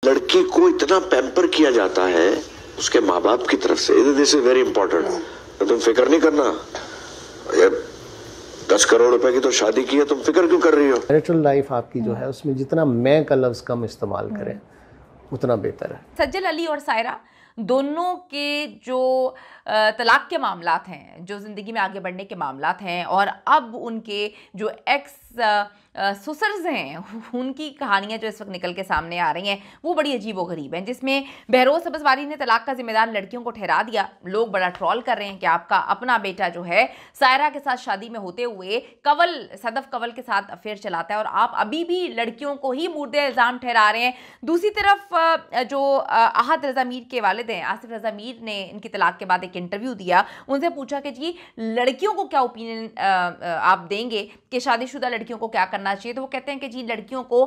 लड़की को इतना पैम्पर किया जाता है उसके माँ बाप की तरफ से, दिस इज वेरी इंपॉर्टेंट। तो तुम फिक्र नहीं करना यार, 10 करोड़ रुपए की तो शादी की है, तुम फिक्र क्यों कर रही हो? मैरिटल लाइफ आपकी जो है उसमें जितना मैं का लफ्ज़ कम इस्तेमाल करें उतना बेहतर है। सज्जल अली और सायरा दोनों के जो तलाक के मामलात हैं, जो ज़िंदगी में आगे बढ़ने के मामलात हैं, और अब उनके जो एक्स सुसर्स हैं उनकी कहानियां जो इस वक्त निकल के सामने आ रही हैं वो बड़ी अजीब व गरीब हैं, जिसमें बहरोज़ सब्ज़वारी ने तलाक का जिम्मेदार लड़कियों को ठहरा दिया। लोग बड़ा ट्रोल कर रहे हैं कि आपका अपना बेटा जो है सायरा के साथ शादी में होते हुए सदफ कंवल के साथ अफेयर चलाता है और आप अभी भी लड़कियों को ही मुर्दे इल्ज़ाम ठहरा रहे हैं। दूसरी तरफ जो आहत रज़ा मीर के वालिद हैं, आसिफ रज़ा मीर ने इनकी तलाक के बाद एक इंटरव्यू दिया। उनसे पूछा कि जी लड़कियों को क्या ओपिनियन आप देंगे कि शादीशुदा लड़कियों को क्या करना चाहिए, तो वो कहते हैं कि जी लड़कियों को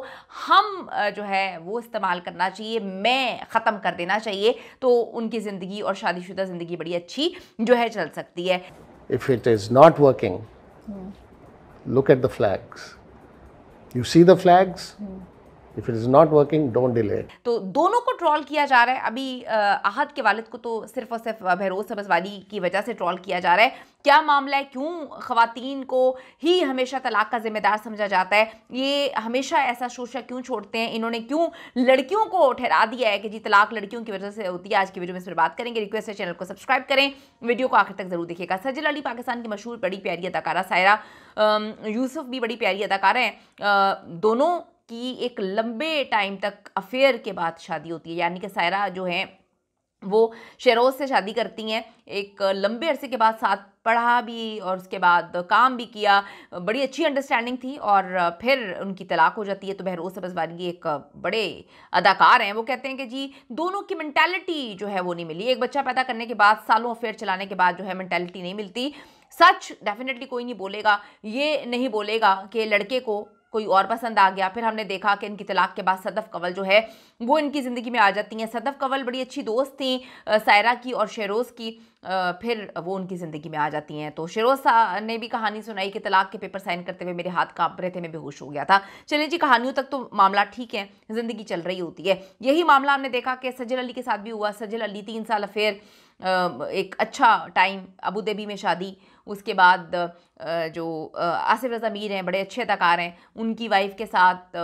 हम जो है वो इस्तेमाल करना चाहिए, मैं ख़त्म कर देना चाहिए, तो उनकी ज़िंदगी और शादीशुदा ज़िंदगी बड़ी अच्छी जो है चल सकती है। If it is not working, look at the flags. You see the flags? If it is not working, don't delay. तो दोनों को ट्रोल किया जा रहा है। अभी आहत के वालिद को तो सिर्फ और सिर्फ बहरोज़ सब्ज़वारी की वजह से ट्रोल किया जा रहा है। क्या मामला है, क्यों ख़वातीन को ही हमेशा तलाक का जिम्मेदार समझा जाता है, ये हमेशा ऐसा शोशा क्यों छोड़ते हैं, इन्होंने क्यों लड़कियों को ठहरा दिया है कि जी तलाक लड़कियों की वजह से होती है। आज की वीडियो में इस पर बात करेंगे। रिक्वेस्ट है चैनल को सब्सक्राइब करें, वीडियो को आखिर तक जरूर देखिएगा। सज्जल अली पाकिस्तान की मशहूर बड़ी प्यारी अदाकारा, सायरा यूसुफ भी बड़ी प्यारी अदाकारा हैं। दोनों की एक लंबे टाइम तक अफेयर के बाद शादी होती है, यानी कि सायरा जो है वो शेरोज़ से शादी करती हैं, एक लंबे अरसे के बाद साथ पढ़ा भी और उसके बाद काम भी किया, बड़ी अच्छी अंडरस्टैंडिंग थी और फिर उनकी तलाक हो जाती है। तो बहरोज़ सब्ज़वारी एक बड़े अदाकार हैं, वो कहते हैं कि जी दोनों की मेंटालिटी जो है वो नहीं मिली। एक बच्चा पैदा करने के बाद, सालों अफेयर चलाने के बाद जो है मेंटालिटी नहीं मिलती। सच डेफिनेटली कोई नहीं बोलेगा, ये नहीं बोलेगा कि लड़के को कोई और पसंद आ गया। फिर हमने देखा कि इनकी तलाक के बाद सदफ कंवल जो है वो इनकी ज़िंदगी में आ जाती हैं। सदफ कंवल बड़ी अच्छी दोस्त थी सायरा की और शेरोज़ की, फिर वो उनकी ज़िंदगी में आ जाती हैं। तो शेरोज़ ने भी कहानी सुनाई कि तलाक के पेपर साइन करते हुए मेरे हाथ कांप रहे थे, मैं बेहोश हो गया था। चलिए जी, कहानियों तक तो मामला ठीक है, ज़िंदगी चल रही होती है। यही मामला हमने देखा कि सज्जल अली के साथ भी हुआ। सज्जल अली 3 साल अफेयर, एक अच्छा टाइम, अबू धाबी में शादी, उसके बाद जो आसिफ रज़ा मीर हैं बड़े अच्छे अदाकार हैं, उनकी वाइफ के साथ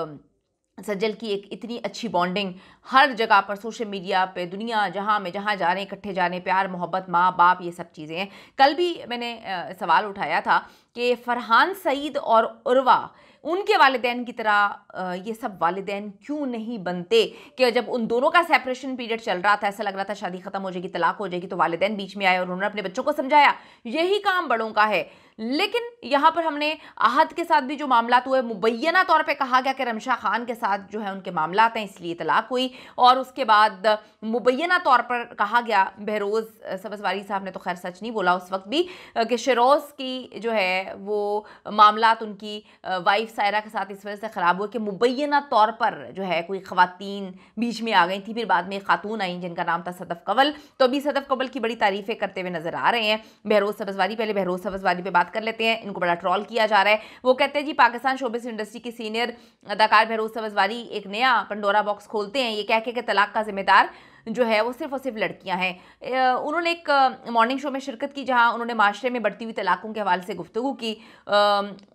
सज्जल की एक इतनी अच्छी बॉन्डिंग, हर जगह पर सोशल मीडिया पे दुनिया जहाँ में जहाँ जा रहे हैं इकट्ठे जा रहे हैं, प्यार मोहब्बत, माँ बाप, ये सब चीज़ें हैं। कल भी मैंने सवाल उठाया था कि फरहान सईद और उर्वा, उनके वालिदैन की तरह ये सब वालिदैन क्यों नहीं बनते कि जब उन दोनों का सेपरेशन पीरियड चल रहा था, ऐसा लग रहा था शादी ख़त्म हो जाएगी, तलाक हो जाएगी, तो वालिदैन बीच में आए और उन्होंने अपने बच्चों को समझाया। यही काम बड़ों का है। लेकिन यहाँ पर हमने आहत के साथ भी जो मामलात हुए, मुबैना तौर पे कहा गया कि रमशा खान के साथ जो है उनके मामलात हैं इसलिए तलाक हुई, और उसके बाद मुबैना तौर पर कहा गया, बहरोज़ सब्ज़वारी साहब ने तो खैर सच नहीं बोला उस वक्त भी, कि शेरोज़ की जो है वो मामलात उनकी वाइफ सायरा के साथ इस वजह से ख़राब हुए कि मुबैना तौर पर जो है कोई ख़वातीन बीच में आ गई थी। फिर बाद में खातून आई जिनका नाम था सदफ कंवल। तो अभी सदफ कंवल की बड़ी तारीफ़ें करते हुए नज़र आ रहे हैं बहरोज़ सब्ज़वारी। पहले बहरोज़ सब्ज़वारी पे बात कर लेते हैं, इनको बड़ा ट्रोल किया जा रहा है। वो कहते हैं जी पाकिस्तान शोबिस इंडस्ट्री की सीनियर अदाकार बहरोज़ सब्ज़वारी एक नया पंडोरा बॉक्स खोलते हैं, ये कह के तलाक का जिम्मेदार जो है वो सिर्फ और सिर्फ लड़कियां हैं। उन्होंने एक मॉर्निंग शो में शिरकत की जहां उन्होंने माशरे में बढ़ती हुई तलाकों के हवाले से गुफ्तगू की।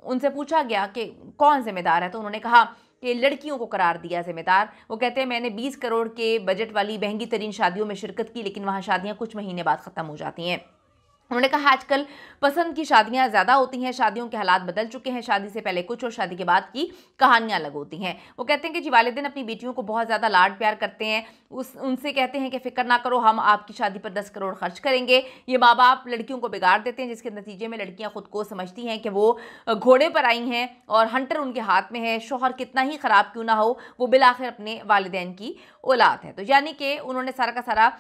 उनसे पूछा गया कि कौन जिम्मेदार है, तो उन्होंने कहा कि लड़कियों को करार दिया जिम्मेदार। वो कहते हैं मैंने 20 करोड़ के बजट वाली महंगी तरीन शादियों में शिरकत की, लेकिन वहाँ शादियाँ कुछ महीने बाद ख़त्म हो जाती हैं। उन्होंने कहा आजकल पसंद की शादियां ज़्यादा होती हैं, शादियों के हालात बदल चुके हैं, शादी से पहले कुछ और शादी के बाद की कहानियां अलग होती हैं। वो कहते हैं कि जी वालिदैन अपनी बेटियों को बहुत ज़्यादा लाड प्यार करते हैं, उनसे कहते हैं कि फ़िक्र ना करो, हम आपकी शादी पर 10 करोड़ खर्च करेंगे। ये माँ बाप लड़कियों को बिगाड़ देते हैं, जिसके नतीजे में लड़कियाँ खुद को समझती हैं कि वो घोड़े पर आई हैं और हंटर उनके हाथ में है। शौहर कितना ही ख़राब क्यों ना हो, वो बिलाखिर अपने वालिदैन की औलाद है। तो यानी कि उन्होंने सारा का सारा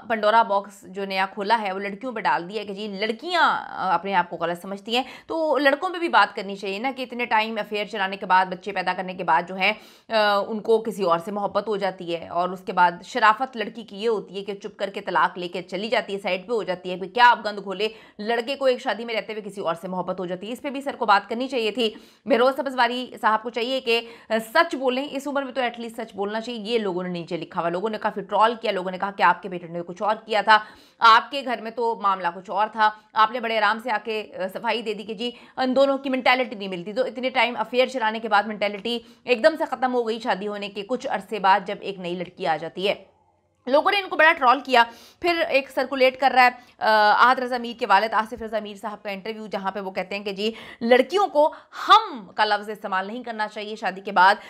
पंडोरा बॉक्स जो नया खोला है वो लड़कियों पर डाल दिया है कि जी लड़कियां अपने आप को गलत समझती हैं, तो लड़कों पे भी बात करनी चाहिए ना कि इतने टाइम अफेयर चलाने के बाद, बच्चे पैदा करने के बाद जो है उनको किसी और से मोहब्बत हो जाती है, और उसके बाद शराफत लड़की की ये होती है कि चुप करके तलाक लेके चली जाती है, साइड पे हो जाती है कि क्या आप गंद खोले, लड़के को एक शादी में रहते हुए किसी और से मोहब्बत हो जाती है। इस पर भी सर को बात करनी चाहिए थी। बहरोज सब्जवारी साहब को चाहिए कि सच बोलें, इस उम्र में तो एटलीस्ट सच बोलना चाहिए। ये लोगों ने नीचे लिखा हुआ, लोगों ने काफ़ी ट्रॉल किया, लोगों ने कहा कि आपके बेटे ने कुछ और किया था, आपके घर में तो मामला कुछ और था, आपने बड़े आराम से आके सफाई दे दी कि जी इन दोनों की मेंटालिटी नहीं मिलती। तो इतने टाइम अफेयर चलाने के बाद मेंटालिटी एकदम से ख़त्म हो गई शादी होने के कुछ अरसे बाद, जब एक नई लड़की आ जाती है। लोगों ने इनको बड़ा ट्रॉल किया। फिर एक सर्कुलेट कर रहा है आहत रज़ा मीर के वालिद आसिफ रज़ा मीर साहब का इंटरव्यू, जहां पे वो कहते हैं कि जी लड़कियों को हम का लफ्ज़ इस्तेमाल नहीं करना चाहिए शादी के बाद।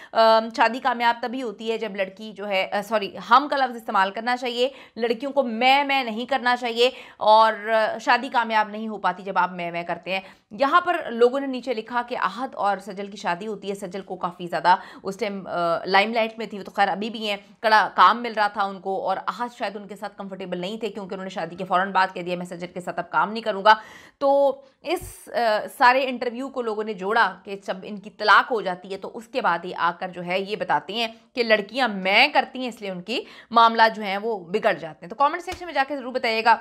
शादी कामयाब तभी होती है जब लड़की जो है हम का लफ्ज़ इस्तेमाल करना चाहिए, लड़कियों को मैं नहीं करना चाहिए, और शादी कामयाब नहीं हो पाती जब आप मैं करते हैं। यहाँ पर लोगों ने नीचे लिखा कि आहत और सजल की शादी होती है। सजल को काफ़ी ज़्यादा उस टाइम लाइमलाइट में थी, वो तो खैर अभी भी हैं, कड़ा काम मिल रहा था उनको, और आहत शायद उनके साथ कंफर्टेबल नहीं थे क्योंकि उन्होंने शादी के फ़ौरन बाद कह दिया मैं सजल के साथ अब काम नहीं करूँगा। तो इस सारे इंटरव्यू को लोगों ने जोड़ा कि जब इनकी तलाक हो जाती है तो उसके बाद ही आकर जो है ये बताती हैं कि लड़कियां मैं करती हैं, इसलिए उनकी मामला जो है वो बिगड़ जाते हैं। तो कमेंट सेक्शन में जाकर ज़रूर बताइएगा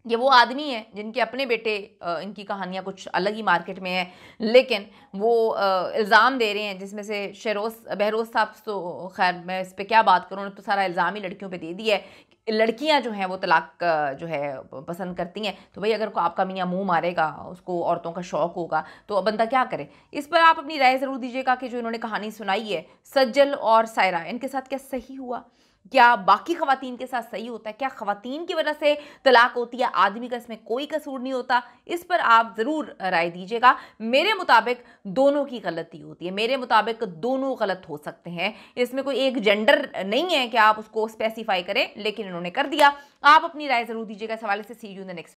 ये वो आदमी है जिनके अपने बेटे, इनकी कहानियाँ कुछ अलग ही मार्केट में है, लेकिन वो इल्ज़ाम दे रहे हैं, जिसमें से बहरोज साहब, तो खैर मैं इस पर क्या बात करूँ, तो सारा इल्ज़ाम ही लड़कियों पे दे दिया है। लड़कियां जो हैं वो तलाक जो है पसंद करती हैं। तो भाई अगर को आपका मियाँ मुंह मारेगा, उसको औरतों का शौक़ होगा, तो बंदा क्या करे। इस पर आप अपनी राय ज़रूर दीजिएगा कि जो इन्होंने कहानी सुनाई है सज्जल और सायरा, इनके साथ क्या सही हुआ, क्या बाकी ख़वातीन के साथ सही होता है, क्या ख़वातीन की वजह से तलाक होती है, आदमी का इसमें कोई कसूर नहीं होता। इस पर आप ज़रूर राय दीजिएगा। मेरे मुताबिक दोनों की गलती होती है, मेरे मुताबिक दोनों गलत हो सकते हैं, इसमें कोई एक जेंडर नहीं है कि आप उसको स्पेसिफाई करें, लेकिन इन्होंने कर दिया। आप अपनी राय ज़रूर दीजिएगा इस हवाले से। सी यू इन द नेक्स्ट।